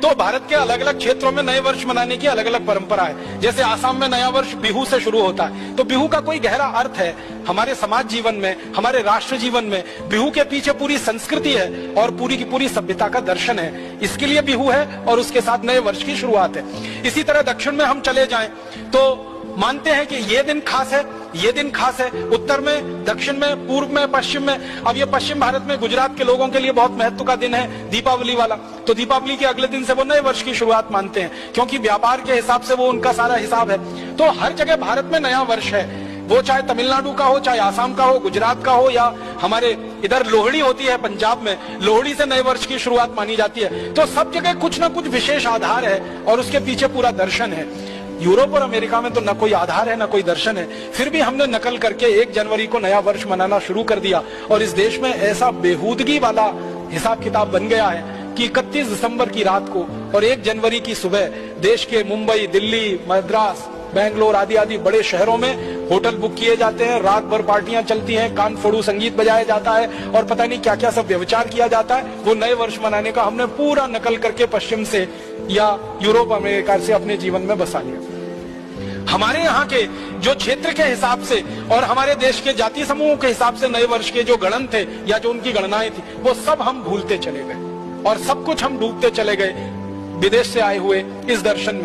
तो भारत के अलग अलग क्षेत्रों में नए वर्ष मनाने की अलग अलग परंपरा है। जैसे आसाम में नया वर्ष बिहू से शुरू होता है, तो बिहू का कोई गहरा अर्थ है हमारे समाज जीवन में, हमारे राष्ट्र जीवन में। बिहू के पीछे पूरी संस्कृति है और पूरी की पूरी सभ्यता का दर्शन है, इसके लिए बिहू है और उसके साथ नए वर्ष की शुरुआत है। इसी तरह दक्षिण में हम चले जाएं तो मानते हैं कि ये दिन खास है, ये दिन खास है। उत्तर में, दक्षिण में, पूर्व में, पश्चिम में। अब ये पश्चिम भारत में गुजरात के लोगों के लिए बहुत महत्व का दिन है, दीपावली वाला। तो दीपावली के अगले दिन से वो नए वर्ष की शुरुआत मानते हैं, क्योंकि व्यापार के हिसाब से वो उनका सारा हिसाब है। तो हर जगह भारत में नया वर्ष है, वो चाहे तमिलनाडु का हो, चाहे आसाम का हो, गुजरात का हो, या हमारे इधर लोहड़ी होती है पंजाब में, लोहड़ी से नए वर्ष की शुरुआत मानी जाती है। तो सब जगह कुछ ना कुछ विशेष आधार है और उसके पीछे पूरा दर्शन है। यूरोप और अमेरिका में तो न कोई आधार है न कोई दर्शन है, फिर भी हमने नकल करके 1 जनवरी को नया वर्ष मनाना शुरू कर दिया। और इस देश में ऐसा बेहूदगी वाला हिसाब किताब बन गया है कि 31 दिसंबर की रात को और 1 जनवरी की सुबह देश के मुंबई, दिल्ली, मद्रास, बेंगलोर आदि आदि बड़े शहरों में होटल बुक किए जाते हैं, रात भर पार्टियां चलती हैं, कान फोड़ू संगीत बजाया जाता है और पता नहीं क्या क्या सब व्यभिचार किया जाता है। वो नए वर्ष मनाने का हमने पूरा नकल करके पश्चिम से या यूरोप अमेरिका से अपने जीवन में बसा लिया। हमारे यहाँ के जो क्षेत्र के हिसाब से और हमारे देश के जाति समूह के हिसाब से नए वर्ष के जो गणन थे या जो उनकी गणनाएं थी, वो सब हम भूलते चले गए और सब कुछ हम डूबते चले गए विदेश से आए हुए इस दर्शन में।